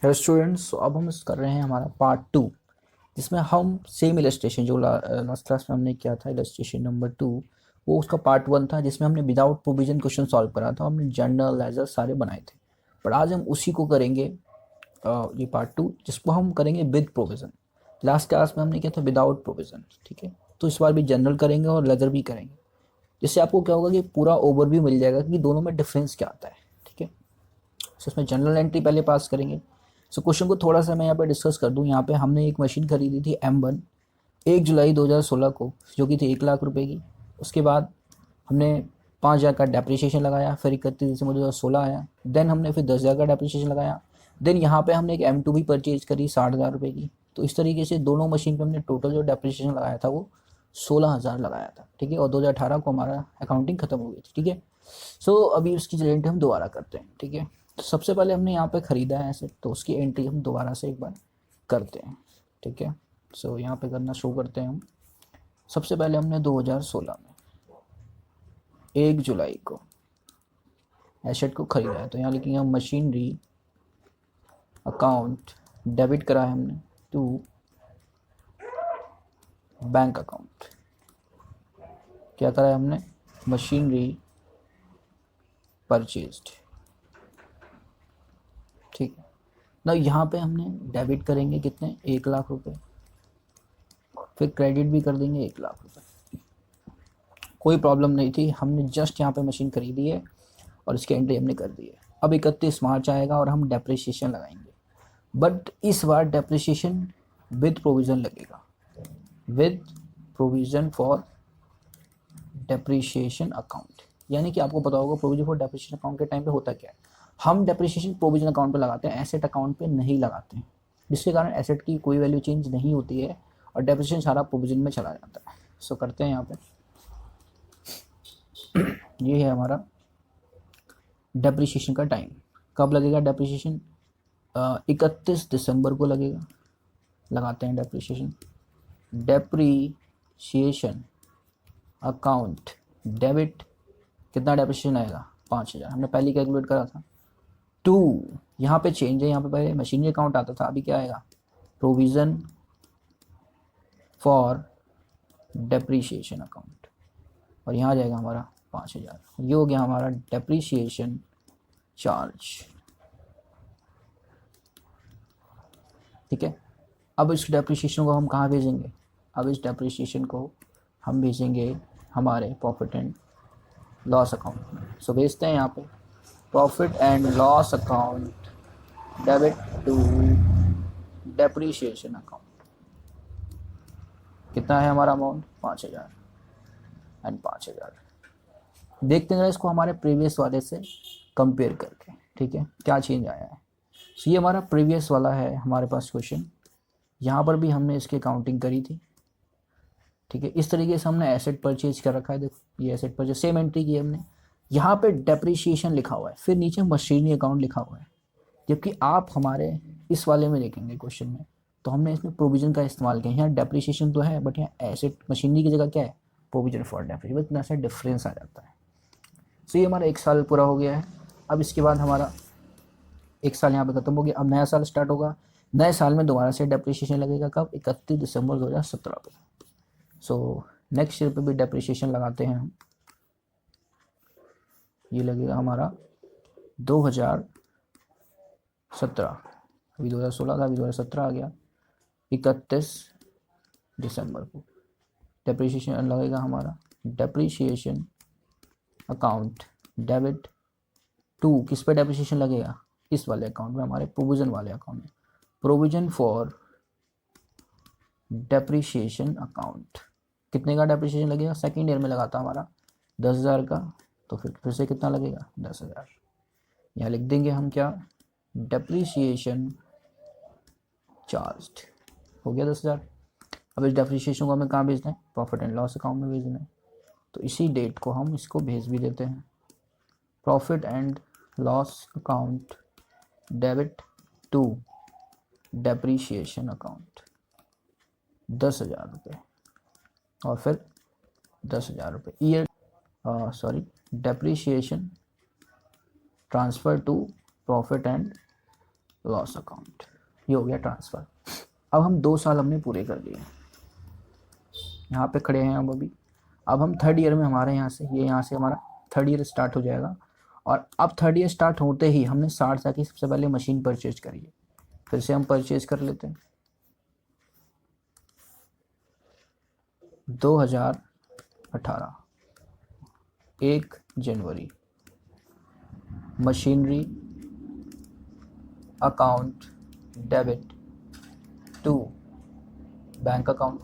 Hello students, अब हम कर रहे हैं हमारा पार्ट 2, जिसमें हम सेम इलस्ट्रेशन जो लास्ट क्लास में हमने किया था, इलस्ट्रेशन नंबर 2, वो उसका पार्ट 1 था, जिसमें हमने विदाउट प्रोविजन क्वेश्चन सॉल्व करा था। हमने जनरल लेजर सारे बनाए थे, पर आज हम उसी को करेंगे। ये पार्ट 2 जिसको हम करेंगे विद प्रोविजन। लास्ट क्लास में हमने किया था विदाउट प्रोविजन, ठीक है। तो इस बार भी जनरल करेंगे और लेजर भी करेंगे, जिससे आपको क्या होगा कि पूरा ओवरव्यू मिल जाएगा कि दोनों में डिफरेंस क्या आता है, ठीक है। सो इसमें जनरल एंट्री पहले पास करेंगे। सो क्वेश्चन को थोड़ा सा मैं यहाँ पे डिस्कस कर दूँ। यहाँ पे हमने एक मशीन खरीदी थी M1 1 जुलाई 2016 को, जो कि थी 1 लाख रुपए की। उसके बाद हमने 5,000 का डेप्रिसिएशन लगाया, फिर 31 दिसंबर 2016 आया। देन हमने फिर 10,000 का डेप्रिसिएशन लगाया। देन यहाँ पे हमने एक M2 भी परचेज करी 60,000 रुपये की। तो इस तरीके से दोनों मशीन पे हमने टोटल जो डेप्रिसिएशन लगाया था वो 16,000 लगाया था, ठीक है। और 2018 को हमारा अकाउंटिंग खत्म हो गई थी, ठीक है। सो अभी उसकी एंट्री हम दोबारा करते हैं, ठीक है। तो सबसे पहले हमने यहाँ पे ख़रीदा है एसेट, तो उसकी एंट्री हम दोबारा से एक बार करते हैं, ठीक है। सो यहाँ पे करना शुरू करते हैं हम। सबसे पहले हमने 2016 में 1 जुलाई को एसेट को ख़रीदा है, तो यहाँ लिखेंगे हम मशीनरी अकाउंट, डेबिट करा है हमने टू बैंक अकाउंट। क्या करा है हमने? मशीनरी परचेज्ड, ठीक है ना। यहाँ पे हमने डेबिट करेंगे कितने? 1 लाख रुपए, फिर क्रेडिट भी कर देंगे 1 लाख रुपए। कोई प्रॉब्लम नहीं थी, हमने जस्ट यहाँ पे मशीन खरीदी है और इसकी एंट्री हमने कर दी है। अब 31 मार्च आएगा और हम डेप्रिसिएशन लगाएंगे, बट इस बार डेप्रिसिएशन विद प्रोविज़न लगेगा, with provision for depreciation account. यानी कि आपको पता होगा प्रोविजन फॉर डेप्रिसिएशन अकाउंट के टाइम पे होता क्या है, हम डेप्रिसिएशन प्रोविजन अकाउंट पे लगाते हैं, एसेट अकाउंट पे नहीं लगाते हैं, जिसके कारण एसेट की कोई वैल्यू चेंज नहीं होती है और डेप्रिसिएशन सारा प्रोविजन में चला जाता है। सो करते हैं यहाँ पे। ये है हमारा डेप्रिसिएशन का टाइम। कब लगेगा डेप्रिसिएशन? 31 दिसंबर को लगेगा। लगाते हैं डेप्रिसिएशन। डेप्रिसिएशन अकाउंट डेबिट, कितना डेप्रिसिएशन आएगा? 5,000। हमने पहले कैलकुलेट करा था। टू, यहाँ पे चेंज है, यहाँ पे पहले मशीनरी अकाउंट आता था, अभी क्या आएगा? प्रोविज़न फॉर डेप्रिसिएशन अकाउंट, और यहाँ आ जाएगा हमारा 5,000। ये हो गया हमारा डेप्रिसिएशन चार्ज, ठीक है। अब इस डेप्रिसिएशन को हम कहाँ भेजेंगे? अब इस डेप्रिसिएशन को हम भेजेंगे हमारे प्रॉफिट एंड लॉस अकाउंट में। सो भेजते हैं यहाँ पे profit and loss account debit to depreciation account. कितना है हमारा अमाउंट? 5,000 एंड 5,000। देखते हैं इसको हमारे प्रीवियस वाले से कंपेयर करके, ठीक है, क्या चेंज आया है। सो ये हमारा प्रीवियस वाला है हमारे पास क्वेश्चन। यहाँ पर भी हमने इसकी काउंटिंग करी थी, ठीक है। इस तरीके से हमने एसेट परचेज कर रखा है। देखो ये एसेट परचेज, सेम एंट्री की हमने। यहाँ पे डेप्रिसिएशन लिखा हुआ है, फिर नीचे मशीनरी अकाउंट लिखा हुआ है। जबकि आप हमारे इस वाले में देखेंगे क्वेश्चन में, तो हमने इसमें प्रोविजन का इस्तेमाल किया। यहाँ डेप्रिसिएशन तो है, बट यहाँ एसेट मशीनरी की जगह क्या है? Provision for depreciation. इतना सा डिफरेंस आ जाता है। सो ये हमारा 1 साल पूरा हो गया है। अब इसके बाद हमारा 1 साल यहाँ पे खत्म हो गया। अब नया साल स्टार्ट होगा। नए साल में दोबारा से डेप्रिसिएशन लगेगा। कब? 31 दिसंबर 2017 को। सो नेक्स्ट ईयर पे भी डेप्रिसिएशन लगाते हैं हम। ये लगेगा हमारा 2017, अभी 2016 था, अभी 2017 आ गया। 31 दिसंबर को डेप्रिसिएशन लगेगा हमारा डेप्रिसिएशन अकाउंट डेबिट टू, किस पे डेप्रिसिएशन लगेगा? इस वाले अकाउंट में, हमारे प्रोविजन वाले अकाउंट में, प्रोविजन फॉर डेप्रिसिएशन अकाउंट। कितने का डेप्रिसिएशन लगेगा? सेकेंड ईयर में लगाता हमारा 10,000 का, तो फिर से कितना लगेगा? 10,000। यहाँ लिख देंगे हम क्या? डेप्रिसिएशन चार्ज हो गया 10,000। अब इस डेप्रिसिएशन को हमें कहाँ भेजना है? प्रॉफिट एंड लॉस अकाउंट में भेजना है। तो इसी डेट को हम इसको भेज भी देते हैं। Profit and loss account debit to depreciation account 10,000 रुपये, और फिर 10,000 रुपये year, depreciation transfer to profit and loss account, ये हो गया ट्रांसफ़र। अब हम 2 साल हमने पूरे कर लिए, यहाँ पे खड़े हैं हम अभी। अब हम थर्ड ईयर में हमारे यहाँ से हमारा थर्ड ईयर स्टार्ट हो जाएगा। और अब थर्ड ईयर स्टार्ट होते ही हमने 60 की सबसे पहले मशीन परचेज करी है, फिर से हम परचेज कर लेते हैं। 2018 1 जनवरी machinery account debit to bank account.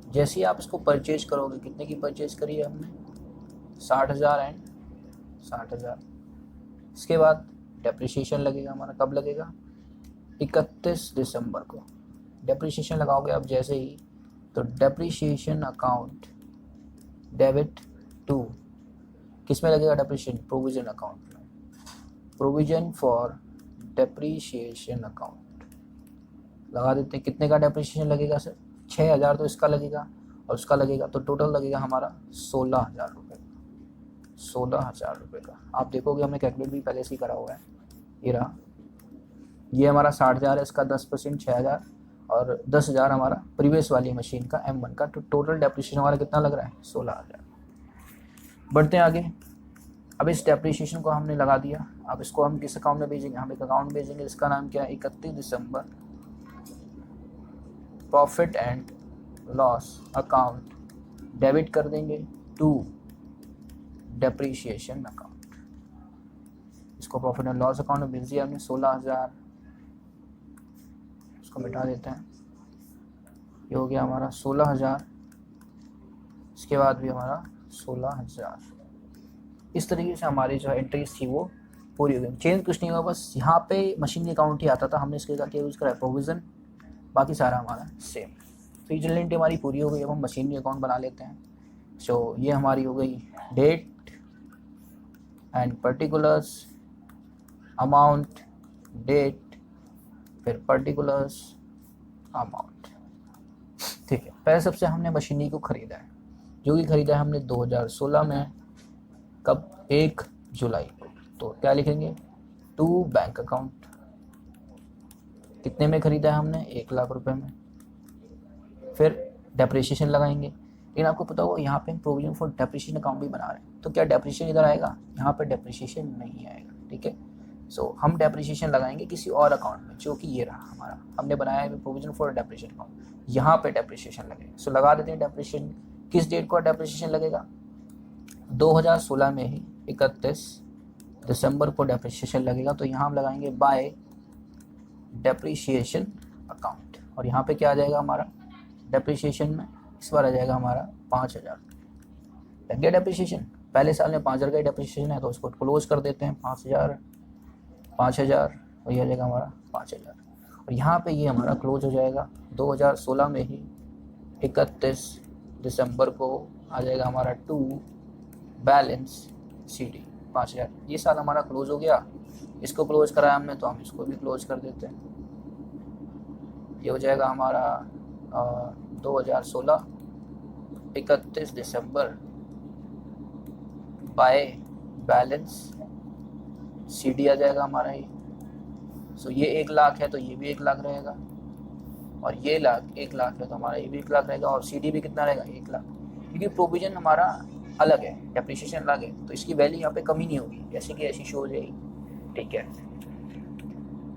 जैसे ही आप इसको परचेज करोगे, कितने की परचेज करी है हमने? 60,000 एंड 60,000। इसके बाद डेप्रिसिएशन लगेगा हमारा, कब लगेगा? 31 दिसंबर को डेप्रिसिएशन लगाओगे आप जैसे ही, तो डेप्रिसिएशन अकाउंट डेबिट टू किस में लगेगा डेप्रिसिएशन? प्रोविजन अकाउंट में, प्रोविजन फॉर डेप्रिसिएशन अकाउंट लगा देते हैं। कितने का डेप्रिसिएशन लगेगा सर? 6,000 तो इसका लगेगा और उसका लगेगा, तो टोटल लगेगा हमारा 16,000 रुपये। 16,000 रुपये का आप देखोगे, हमने कैलकुलेट भी पहले से ही करा हुआ है। ये रहा, ये हमारा 60,000 है, इसका 10% 6,000 और 10,000 हमारा प्रीवियस वाली मशीन का M1 का, तो टोटल डेप्रिसिएशन हमारा कितना लग रहा है? 16,000। बढ़ते हैं आगे। अब इस डेप्रिसिएशन को हमने लगा दिया, अब इसको हम किस अकाउंट में भेजेंगे? हम एक अकाउंट भेजेंगे, इसका नाम क्या है? 31 दिसंबर profit and loss account debit कर देंगे टू डेप्रिसिएशन अकाउंट। इसको प्रॉफिट एंड लॉस अकाउंट में भेज दिया हमने 16,000, इसको मिटा देते हैं। ये हो गया हमारा 16,000, इसके बाद भी हमारा 16,000। इस तरीके से हमारी जो एंट्रीज थी वो पूरी हो गई। चेंज कुछ नहीं हुआ, बस यहाँ पे मशीन अकाउंट ही आता था, हमने इसके क्या यूज़ करा है? प्रोविज़न, बाकी सारा हमारा सेम। तो ये जनरल एंट्री हमारी पूरी हो गई। अब हम मशीनरी अकाउंट बना लेते हैं। सो ये हमारी हो गई date and particulars, amount, date, फिर पर्टिकुलर्स, अमाउंट। ठीक है, पहले सबसे हमने मशीनरी को ख़रीदा है, जो कि ख़रीदा है हमने 2016 में। कब? 1 जुलाई को। तो क्या लिखेंगे? To bank account. कितने में ख़रीदा है हमने? 1 लाख रुपए में। फिर डेप्रिसिएशन लगाएंगे, लेकिन आपको पता होगा यहाँ पे हम प्रोविजन फॉर डेप्रिसिएशन अकाउंट भी बना रहे हैं, तो क्या डेप्रिसिएशन इधर आएगा? यहाँ पे डेप्रिसिएशन नहीं आएगा। ठीक है, सो हम डेप्रिसिएशन लगाएंगे किसी और अकाउंट में, जो कि ये रहा हमारा, हमने बनाया है प्रोविजन फॉर डेप्रिसिएशन अकाउंट, यहाँ पे डेप्रिसिएशन लगेगा। सो लगा देते हैं डेप्रिसिएशन। किस डेट को डेप्रिसिएशन लगेगा? 2016 में ही 31 दिसंबर को डेप्रिसिएशन लगेगा। तो यहाँ हम लगाएंगे बाय डेप्रिसिएशन अकाउंट, और यहाँ पे क्या आ जाएगा हमारा डेप्रिसिएशन में? इस बार आ जाएगा हमारा 5,000। लग गया डेप्रिसिएशन। पहले साल में 5,000 का डेप्रिसिएशन है, तो उसको क्लोज कर देते हैं। 5,000 5,000 वही आ जाएगा हमारा 5,000, और यहाँ पे ये हमारा क्लोज हो जाएगा 2016 में ही 31 दिसंबर को आ जाएगा हमारा टू बैलेंस CD 5,000। ये साल हमारा क्लोज हो गया, इसको क्लोज कराया हमने, तो हम इसको भी क्लोज कर देते हैं। ये हो जाएगा हमारा 2016 31 दिसंबर बाय बैलेंस CD आ जाएगा हमारा ये। सो ये 1 लाख है, तो ये भी 1 लाख रहेगा, और ये 1 लाख है, तो हमारा ये भी 1 लाख रहेगा, और CD भी कितना रहेगा? 1 लाख। क्योंकि प्रोविजन हमारा अलग है, डेप्रिसिएशन अलग है, तो इसकी वैल्यू यहाँ पे कमी नहीं होगी, जैसे कि ऐसी शो हो जाएगी। ठीक है,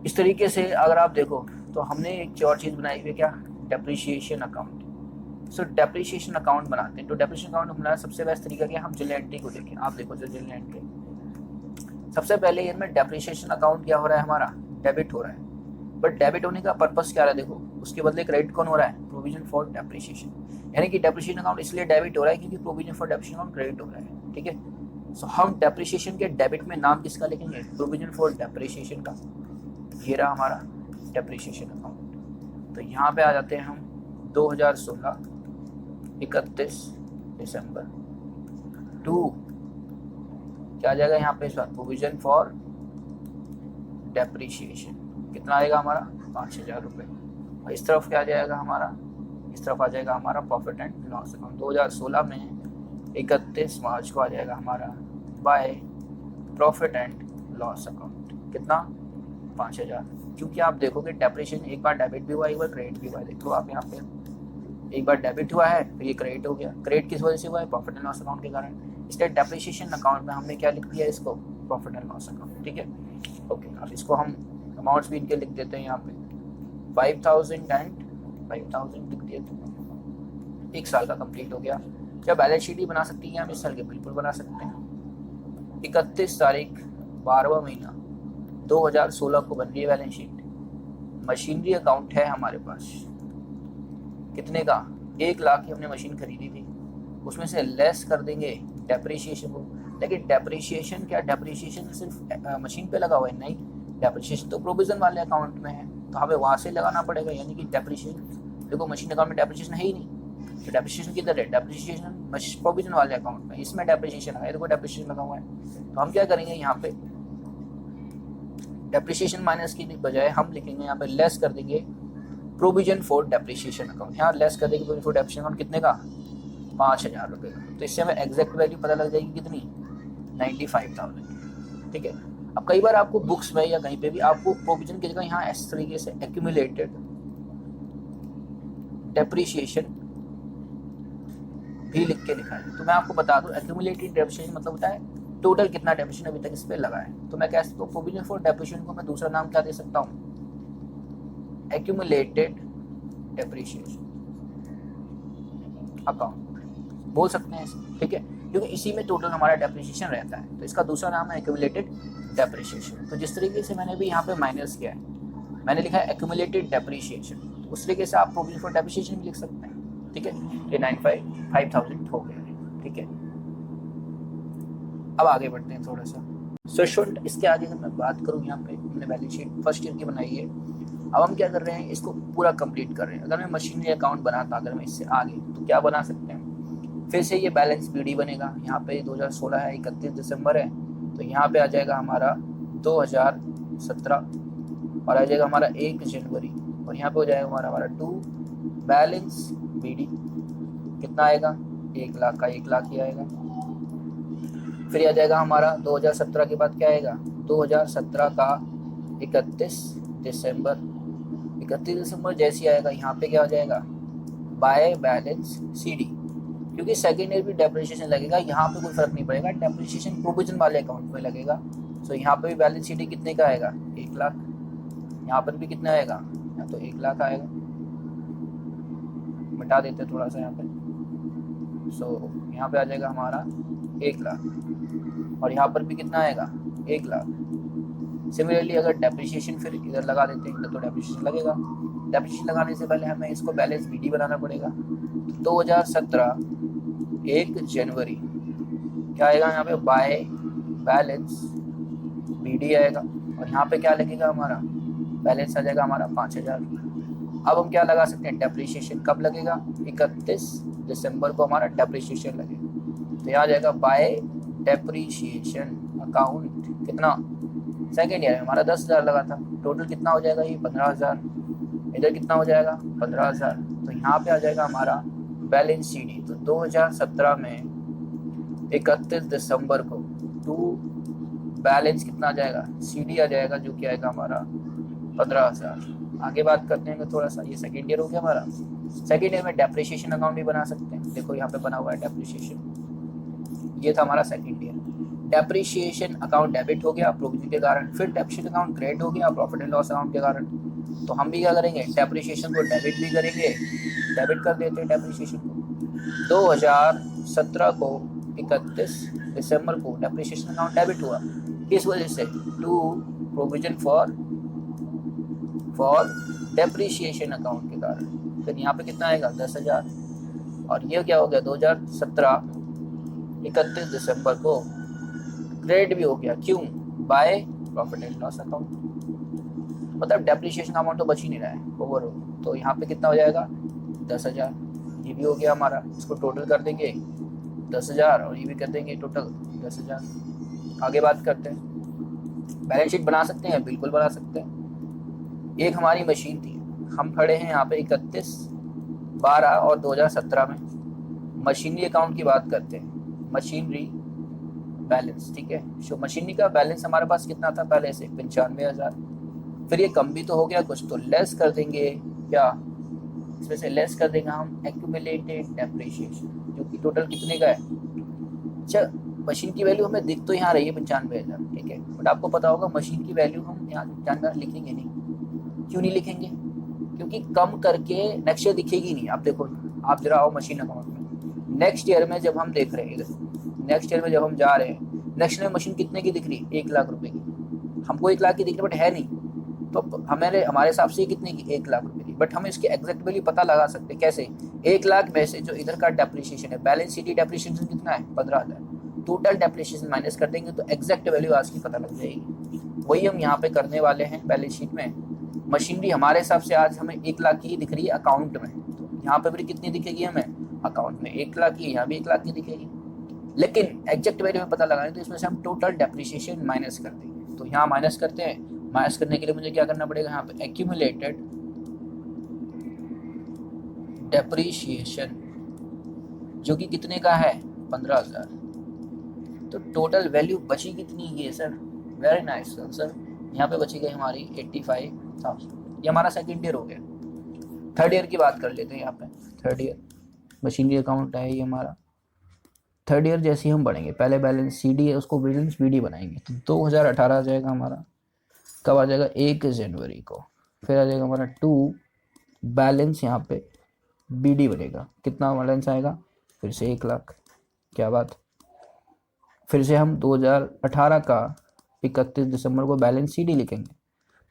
इस तरीके से अगर आप देखो तो हमने एक और चीज़ बनाई हुई है, क्या? Depreciation account. सो डेप्रिसिएशन अकाउंट बनाते हैं, तो डेप्रिसिएशन अकाउंट बनाना सबसे बेस्ट तरीका क्या? हम जनरल एंट्री को देखें। आप देखो जो जनरल एंट्री, सबसे पहले इसमें डेप्रिसिएशन अकाउंट क्या हो रहा है हमारा? डेबिट हो रहा है। बट डेबिट होने का पर्पस क्या रहा है? देखो, उसके बदले क्रेडिट कौन हो रहा है? Provision for depreciation. यानी कि डेप्रिसिएशन अकाउंट इसलिए डेबिट हो रहा है क्योंकि provision for depreciation account credit हो रहा है। ठीक है, सो हम डेप्रिसिएशन के डेबिट में नाम किसका लिखेंगे? प्रोविजन फॉर डेप्रिसिएशन का। ये रहा हमारा डेप्रिसिएशन अकाउंट। तो यहाँ पे आ जाते हैं हम 2016 31 दिसंबर टू क्या आ जाएगा यहाँ पे? प्रोविजन फॉर डेप्रिसिएशन कितना आएगा हमारा? 5,000 रुपये। और इस तरफ क्या आ जाएगा हमारा? इस तरफ आ जाएगा हमारा प्रॉफिट एंड लॉस अकाउंट। 2016 में 31 मार्च को आ जाएगा हमारा by profit and loss account. कितना? 5,000, क्योंकि आप देखोगे डेप्रिसिएशन एक बार डेबिट भी हुआ, एक बार क्रेडिट भी हुआ। देखो आप यहाँ पे एक बार डेबिट हुआ है, फिर ये क्रेडिट हो गया। क्रेडिट किस वजह से हुआ है? प्रॉफिट एंड लॉस अकाउंट के कारण। इसलिए डेप्रिसिएशन अकाउंट में हमने क्या लिख दिया इसको? Profit and loss account. ठीक है, ओके। अब इसको हम अमाउंट्स भी इनके लिख देते हैं यहाँ पे 5,000 एंड 5,000 लिख दिए तो 1 साल का कंप्लीट हो गया। क्या बैलेंस शीट ही बना सकती हैं हम इस साल के? बिल्कुल बना सकते हैं। 31 तारीख 12वां महीना 2016 को बन रही है बैलेंस शीट। मशीनरी अकाउंट है हमारे पास कितने का? 1 लाख की हमने मशीन खरीदी थी, उसमें से लेस कर देंगे डेप्रिसिएशन को। लेकिन डेप्रिसिएशन क्या? डेप्रिसिएशन सिर्फ मशीन पे लगा हुआ है? नहीं, डेप्रिसिएशन तो प्रोविजन वाले अकाउंट में है, तो हमें वहाँ से लगाना पड़ेगा। यानी कि डेप्रिसिएशन, देखो मशीन अकाउंट में डेप्रिसिएशन है ही नहीं, तो डेप्रिसिएशन किधर है? डेप्रिसिएशन प्रोविजन वाले अकाउंट में, इसमें डेप्रिसिएशन है, देखो डेप्रिसिएशन लगा हुआ है। तो हम क्या करेंगे यहाँ पे? डेप्रिसिएशन माइनस की बजाय हम लिखेंगे यहाँ पे लेस कर देंगे प्रोविजन फॉर डेप्रिसिएशन अकाउंट। यहाँ लेस कर देंगे प्रोविजन फॉर डेप्रिसिएशन अकाउंट कितने का? 5,000 रुपये का। तो इससे हमें एग्जैक्ट वैल्यू पता लग जाएगी कितनी? 95,000। ठीक है। अब कई बार आपको बुक्स में या कहीं पे भी आपको प्रोविजन की जगह यहाँ इस तरीके से एक्यूमुलेटेड डेप्रिसिएशन भी लिख के लिखा है। तो मैं आपको बता दूं, एक्यूमुलेटेड डेप्रिसिएशन मतलब होता है टोटल कितना डेप्रिसिएशन अभी तक इस पे लगा है। तो मैं कह सकता हूँ प्रोविजन फॉर डेप्रिसिएशन को मैं दूसरा नाम क्या दे सकता हूँ? एक्यूमुलेटेड डेप्रिसिएशन अकाउंट बोल सकते हैं इसे। ठीक है, क्योंकि इसी में टोटल हमारा डेप्रिसिएशन रहता है, तो इसका दूसरा नाम है एक्यूमुलेटेड डेप्रिसिएशन। तो जिस तरीके से मैंने भी यहाँ पे माइनस किया है, मैंने लिखा है एक्यूमुलेटेड डेप्रिसिएशन, तो उस तरीके से आप प्रोविजन फॉर डेप्रिसिएशन भी लिख सकते हैं। ठीक है, ये 95,000 हो गया। ठीक है, अब आगे बढ़ते हैं थोड़ा सा। सो स्टूडेंट, इसके आगे अगर मैं बात करूँ, यहाँ पे हमने बैलेंस शीट फर्स्ट ईयर की बनाई है। अब हम क्या कर रहे हैं? इसको पूरा कंप्लीट कर रहे हैं। अगर मैं मशीनरी अकाउंट बनाता, अगर मैं इससे आगे, तो क्या बना सकते हैं? फिर से ये बैलेंस बीडी बनेगा। यहाँ पे 2016 है, 31 दिसंबर है, तो यहाँ पे आ जाएगा हमारा 2017 और आ जाएगा हमारा 1 जनवरी, और यहाँ पे हो जाएगा हमारा 2 बैलेंस बीडी। कितना आएगा? 1 लाख का 1 लाख ही आएगा। फिर आ जाएगा हमारा 2017 के बाद क्या आएगा? 2017 का 31 दिसंबर। 31 दिसंबर जैसे आएगा, यहाँ पे क्या हो जाएगा? बाय बैलेंस सीडी, क्योंकि सेकेंड ईयर भी डेप्रिसिएशन लगेगा, यहाँ पे कोई फर्क नहीं पड़ेगा, डेप्रिसिएशन प्रोविजन वाले अकाउंट में लगेगा। सो यहाँ पे भी बैलेंस सीडी कितने का आएगा? 1 लाख। यहाँ पर भी कितना आएगा? यहाँ तो 1 लाख आएगा। मिटा देते थोड़ा सा यहाँ पे। सो यहाँ पे आ जाएगा हमारा 1 लाख, और यहाँ पर भी कितना आएगा? 1 लाख। सिमिलरली अगर डेप्रिसिएशन फिर इधर लगा देते हैं, तो डेप्रिसिएशन लगेगा। डेप्रिसिएशन लगाने से पहले हमें इसको बैलेंस बीडी बनाना पड़ेगा। 2017 1 जनवरी क्या आएगा? यहाँ पे बाय बैलेंस बीडी आएगा, और यहाँ पे क्या लगेगा? हमारा बैलेंस आ जाएगा हमारा 5,000। अब हम क्या लगा सकते हैं? डेप्रिसिएशन कब लगेगा? 31 दिसंबर को हमारा डेप्रिसिएशन लगेगा। तो यहाँ आ जाएगा बाय डेप्रिसिएशन अकाउंट। कितना? सेकेंड ईयर में हमारा 10,000 लगा था, टोटल कितना हो जाएगा? ये 15,000। इधर कितना हो जाएगा? 15,000। तो यहाँ पे आ जाएगा हमारा बैलेंस सीडी। तो 2017 में 31 दिसंबर को 2 बैलेंस कितना आ जाएगा? सीडी आ जाएगा, जो कि आएगा हमारा 15,000। आगे बात करते हैं थोड़ा सा। ये सेकेंड ईयर हो गया हमारा। सेकेंड ईयर में डेप्रिसिएशन अकाउंट भी बना सकते हैं। देखो यहाँ पे बना हुआ है डेप्रिसिएशन, ये था हमारा second year. Depreciation account debit हो गया प्रोविजन के कारण, फिर डेप्रिसिएशन अकाउंट क्रेडिट हो गया प्रॉफिट एंड लॉस अकाउंट के कारण। तो हम भी क्या करेंगे? डेप्रिसिएशन को डेबिट भी करेंगे, डेबिट कर देते हैं डेप्रिसिएशन को। 2017 को 31 दिसंबर को डेप्रिसिएशन अकाउंट डेबिट हुआ, किस वजह से? To provision for depreciation account के कारण। फिर यहाँ पे कितना आएगा? 10,000। और ये क्या हो गया? 2017 31 दिसंबर को क्रेडिट भी हो गया। क्यों? By profit and loss account. मतलब डेप्रिसिएशन अमाउंट तो बच ही नहीं रहा है ओवरऑल। तो यहाँ पे कितना हो जाएगा? 10,000। ये भी हो गया हमारा, इसको टोटल कर देंगे 10,000, और ये भी कर देंगे टोटल 10,000। आगे बात करते हैं। बैलेंस शीट बना सकते हैं? बिल्कुल बना सकते हैं। एक हमारी मशीन थी, हम खड़े हैं यहाँ पे 31/12 और 2017 में। मशीनरी अकाउंट की बात करते हैं, मशीनरी बैलेंस। ठीक है, सो मशीनरी का बैलेंस हमारे पास कितना था पहले से? 95,000। फिर ये कम भी तो हो गया कुछ, तो लेस कर देंगे क्या, इसमें से लेस कर देंगे हम एक्यूमुलेटेड डेप्रिसिएशन, जो कि टोटल कितने का है। अच्छा, मशीन की वैल्यू हमें दिख तो यहाँ रही है 95,000, ठीक है, बट आपको पता होगा मशीन की वैल्यू हम यहाँ जानना लिखेंगे नहीं। क्यों नहीं लिखेंगे, क्योंकि कम करके नेक्स्ट ईयर दिखेगी नहीं। आप देखो, आप जरा आओ मशीन अकाउंट में, नेक्स्ट ईयर में जब हम देख रहे हैं, नेक्स्ट ईयर में जब हम जा रहे हैं, नेक्स्ट ईयर मशीन कितने की दिख रही है, 1 लाख रुपए की। हमको 1 लाख की दिख रही है बट है नहीं, तो हमारे हमारे हिसाब से कितने की, 1 लाख रुपए की, बट हम इसकी एग्जैक्ट वैल्यू पता लगा सकते हैं कैसे। 1 लाख में से जो इधर का डेप्रिसिएशन है, बैलेंस शीट डेप्रिसिएशन कितना है, 15,000, टोटल डेप्रिसिएशन माइनस कर देंगे तो एग्जैक्ट वैल्यू आज की पता लग जाएगी। वही हम यहाँ पे करने वाले हैं बैलेंस शीट में। मशीनरी हमारे हिसाब से आज हमें 1 लाख की ही दिख रही है अकाउंट में, तो यहाँ पे भी कितनी दिखेगी हमें, अकाउंट में 1 लाख की, यहाँ भी 1 लाख की दिखेगी। लेकिन एग्जैक्ट वैल्यू में पता लगाने तो इसमें से हम टोटल डेप्रिसिएशन माइनस कर देंगे। तो यहाँ माइनस करते हैं, माइनस करने के लिए मुझे क्या करना पड़ेगा, यहाँ पे एक्यूमुलेटेड डेप्रिसिएशन जो कि कितने का है, 15,000। तो टोटल वैल्यू बची कितनी है सर, वेरी नाइस सर, यहाँ पे बची गई हमारी 85,000। ये हमारा सेकेंड ईयर हो गया। थर्ड ईयर की बात कर लेते हैं। यहाँ पे थर्ड ईयर मशीनरी अकाउंट है ये हमारा। थर्ड ईयर जैसे ही हम बढ़ेंगे, पहले बैलेंस सी डी है उसको बैलेंस बी डी बनाएंगे, तो 2018 आ जाएगा हमारा। कब आ जाएगा, 1 जनवरी को। फिर आ जाएगा हमारा 2 बैलेंस, यहाँ पे बी डी बनेगा, कितना बैलेंस आएगा, फिर से 1 लाख। क्या बात। फिर से हम 2018 का 31 दिसंबर को बैलेंस सी डी लिखेंगे।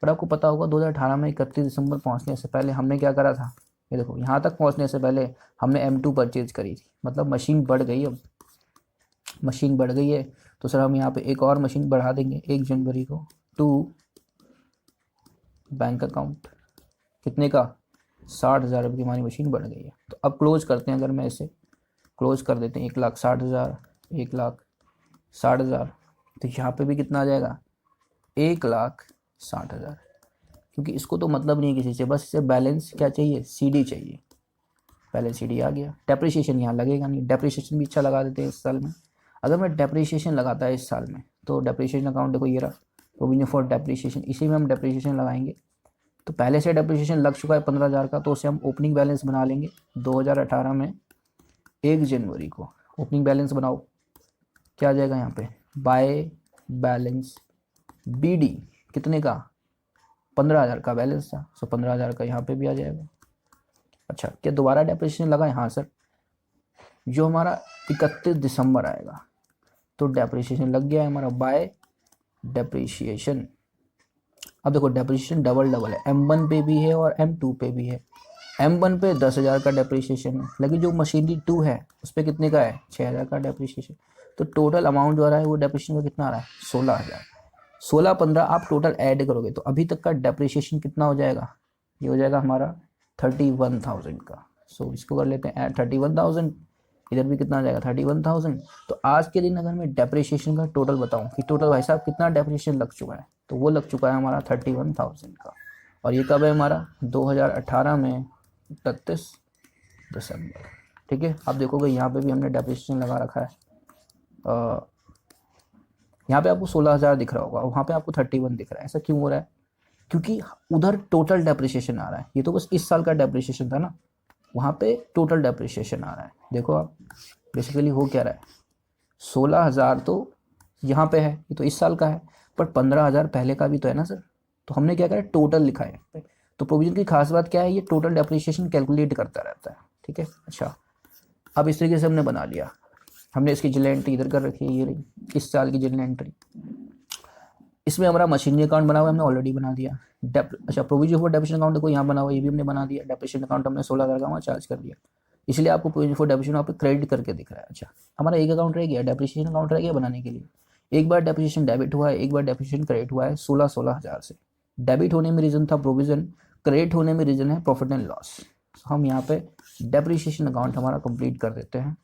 पर आपको पता होगा 2018 में 31 दिसंबर पहुंचने से पहले हमने क्या करा था, ये देखो यहाँ तक पहुंचने से पहले हमने M2 परचेज करी थी, मतलब मशीन बढ़ गई। अब मशीन बढ़ गई है तो सर हम यहाँ पे एक और मशीन बढ़ा देंगे 1 जनवरी को। 2 बैंक अकाउंट, कितने का, 60,000 रुपये की हमारी मशीन बढ़ गई है। तो अब क्लोज करते हैं, अगर मैं इसे क्लोज कर देते हैं, 1,60,000, 1,60,000, तो यहाँ पे भी कितना आ जाएगा, 1,60,000। क्योंकि इसको तो मतलब नहीं किसी से, बस इसे बैलेंस क्या चाहिए, सीडी चाहिए। बैलेंस सीडी आ गया। डेप्रिसिएशन यहाँ लगेगा नहीं, डेप्रिसिएशन भी अच्छा लगा देते हैं इस साल में। अगर मैं डेप्रिसिएशन लगाता है इस साल में, तो डेप्रिसिएशन अकाउंट देखो ये रहा, प्रोविजन फॉर डेप्रिसिएशन, इसी में हम डेप्रिसिएशन लगाएंगे। तो पहले से डेप्रिसिएशन लग चुका है 15,000 का, तो उसे हम ओपनिंग बैलेंस बना लेंगे 2018 में 1 जनवरी को। ओपनिंग बैलेंस बनाओ, क्या आ जाएगा यहाँ पे, बाय बैलेंस बी डी, कितने का, 15,000 का बैलेंस था, सो 15,000 का यहाँ पे भी आ जाएगा। अच्छा, क्या दोबारा डेप्रिसिएशन लगा है, हाँ सर, जो हमारा 31 दिसंबर आएगा, तो डेप्रिसिएशन लग गया है हमारा बाय डेप्रिसिएशन। अब देखो डेप्रिसिएशन डबल डबल है, M1 पे भी है और M2 पे भी है। M1 पे 10,000 का डेप्रिसिएशन है, लेकिन जो मशीनरी 2 है उस पर कितने का है, 6,000 का डेप्रिसिएशन। तो टोटल अमाउंट जो आ रहा है वो डेप्रिसिएशन का कितना आ रहा है, 16,000। 16-15 आप टोटल ऐड करोगे तो अभी तक का डेप्रिसिएशन कितना हो जाएगा, ये हो जाएगा हमारा 31,000 का। सो इसको कर लेते हैं ऐड 31,000, इधर भी कितना आ जाएगा 31,000। तो आज के दिन अगर मैं डेप्रिसिएशन का टोटल बताऊं कि टोटल भाई साहब कितना डेप्रिसिएशन लग चुका है, तो वो लग चुका है हमारा 31,000 का। और ये कब है हमारा, 2018 में 31 दिसंबर। ठीक है, आप देखोगे यहाँ पे भी हमने डेप्रिसिएशन लगा रखा है। यहाँ पे आपको 16,000 दिख रहा होगा, वहाँ पे आपको 31 दिख रहा है। ऐसा क्यों हो रहा है, क्योंकि उधर टोटल डेप्रिसिएशन आ रहा है, ये तो बस इस साल का डेप्रिसिएशन था ना, वहाँ पे टोटल डेप्रिसिएशन आ रहा है। देखो आप बेसिकली हो क्या रहा है, 16,000 तो यहाँ पे है, ये तो इस साल का है, पर 15,000 पहले का भी तो है ना सर। तो हमने क्या करा, टोटल लिखा है। तो प्रोविजन की खास बात क्या है, ये टोटल डेप्रिसिएशन कैलकुलेट करता रहता है। ठीक है, अच्छा, अब इस तरीके से हमने बना लिया। हमने इसकी जनरल एंट्री इधर कर रखी है, ये रही इस साल की जनरल एंट्री। इसमें हमारा मशीनरी अकाउंट बना हुआ है, हमने ऑलरेडी बना दिया। अच्छा, प्रोविजन फॉर डेप्रिसिएशन अकाउंट को यहाँ बना हुआ है, ये भी हमने बना दिया। डेप्रिसिएशन अकाउंट हमने 16,000 का वहाँ चार्ज कर दिया, इसलिए आपको प्रोविजन फॉर डेप्रिसिएशन यहाँ पे क्रेडिट करके दिख रहा है। अच्छा, हमारा एक अकाउंट रह गया, डेप्रिसिएशन अकाउंट रह गया बनाने के लिए। एक बार डेप्रिसिएशन डेबिट हुआ है, एक बार डेप्रिसिएशन क्रेडिट हुआ है 16,000 से। डेबिट होने में रीजन था प्रोविजन, क्रेडिट होने में रीजन है प्रॉफिट एंड लॉस। हम यहाँ पे डेप्रिसिएशन अकाउंट हमारा कंप्लीट कर देते हैं।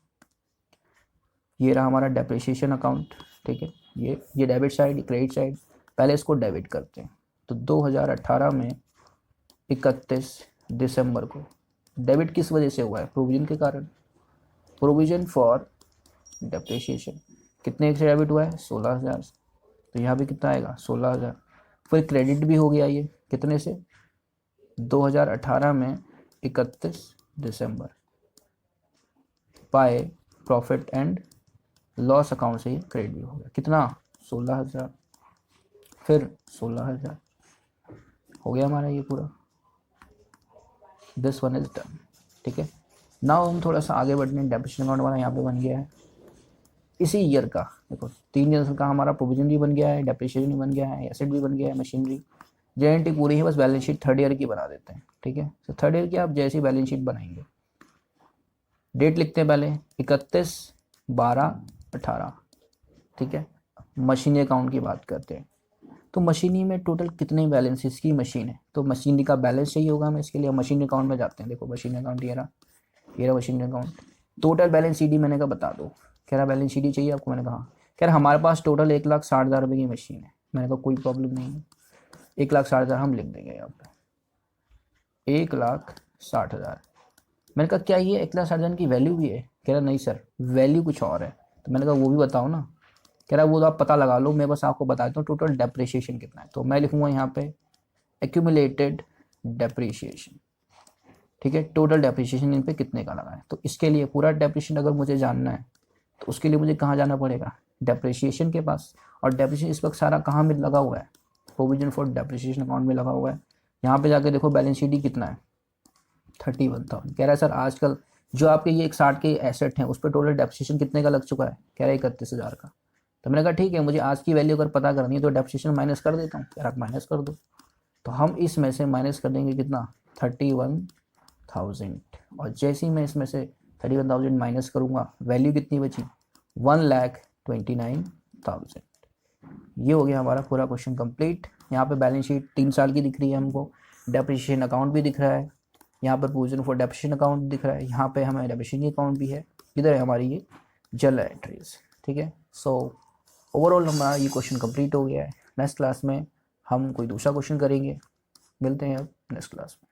ये रहा हमारा डेप्रिसिएशन अकाउंट। ठीक है, ये डेबिट साइड, क्रेडिट साइड, पहले इसको डेबिट करते हैं। तो 2018 में 31 दिसंबर को डेबिट किस वजह से हुआ है, प्रोविजन के कारण, प्रोविजन फॉर डेप्रिसिएशन। कितने से डेबिट हुआ है, 16,000। तो यहाँ भी कितना आएगा, 16,000। फिर क्रेडिट भी हो गया ये, कितने से? 2018 में 31 दिसंबर पाए प्रॉफिट एंड लॉस अकाउंट से ही क्रेडिट भी हो गया। कितना? 16,000, फिर 16,000 हो गया हमारा ये पूरा। This one is done. ठीक है, नाउ हम थोड़ा सा आगे बढ़ने। डेप्रिसिएशन अकाउंट हमारा यहाँ पे बन गया है इसी ईयर का। देखो 3 ईयर का हमारा प्रोविजन भी बन गया है, डेप्रिसिएशन भी बन गया है, एसेट भी बन गया है, मशीनरी गारंटी पूरी है। बस बैलेंस शीट थर्ड ईयर की बना देते हैं। ठीक है, तो थर्ड ईयर की आप जैसी बैलेंस शीट बनाएंगे, डेट लिखते हैं पहले 31/12/18। ठीक है, मशीनरी अकाउंट की बात करते हैं। तो मशीनरी में टोटल कितने बैलेंसेस की मशीन है, तो मशीनरी का बैलेंस चाहिए होगा हमें। इसके लिए मशीनरी अकाउंट में जाते हैं। देखो मशीनरी अकाउंट ये रहा machinery account. Total balance sheet मैंने कहा बता दो। कह रहा बैलेंस शीट चाहिए आपको। मैंने कहा कह रहा हमारे पास टोटल 1,60,000 रुपये की मशीन है। मैंने कहा कोई प्रॉब्लम नहीं है, 1,60,000 हम लिख देंगे यहाँ पे, 1,60,000। मैंने कहा क्या ये 1,60,000 की वैल्यू भी है? कह रहा नहीं सर, वैल्यू कुछ और है। तो मैंने कहा वो भी बताओ ना। कह रहा वो तो आप पता लगा लो, मैं बस आपको बता देता हूँ टोटल डेप्रिसिएशन कितना है। तो मैं लिखूंगा यहाँ पे एक्यूमुलेटेड डेप्रिसिएशन। ठीक है, टोटल डेप्रिसिएशन इन पे कितने का लगा है। तो इसके लिए पूरा डेप्रिसिएशन अगर मुझे जानना है तो उसके लिए मुझे कहाँ जाना पड़ेगा? डेप्रिसिएशन के पास। और डेप्रिसिएशन इस वक्त सारा कहाँ में लगा हुआ है? प्रोविजन फॉर डेप्रिसिएशन अकाउंट में लगा हुआ है। यहाँ पे जाके देखो बैलेंस शीट ही कितना है, 31,000। कह रहा है सर आजकल जो आपके ये 160 के एसेट हैं उस पर टोटल डेप्रिसिएशन कितने का लग चुका है? कह रहा है 31,000 का। तो मैंने कहा ठीक है, मुझे आज की वैल्यू अगर पता करनी है तो डेप्रिसिएशन माइनस कर देता हूँ। कह रहा माइनस कर दो। तो हम इसमें से माइनस कर देंगे कितना? 31,000। और जैसे ही मैं इसमें से 31,000 माइनस करूँगा, वैल्यू कितनी बची? 1,29,000। ये हो गया हमारा पूरा क्वेश्चन कंप्लीट। यहाँ पे बैलेंस शीट 3 साल की दिख रही है हमको, डेप्रिसिएशन अकाउंट भी दिख रहा है, यहाँ पर प्रोविजन फॉर डेप्रिसिएशन अकाउंट दिख रहा है, यहाँ पे हमें डेप्रिसिएशन अकाउंट भी है, इधर है हमारी ये जर्नल एंट्रीज। ठीक है, सो ओवरऑल हमारा ये क्वेश्चन कंप्लीट हो गया है। नेक्स्ट क्लास में हम कोई दूसरा क्वेश्चन करेंगे। मिलते हैं अब नेक्स्ट क्लास में।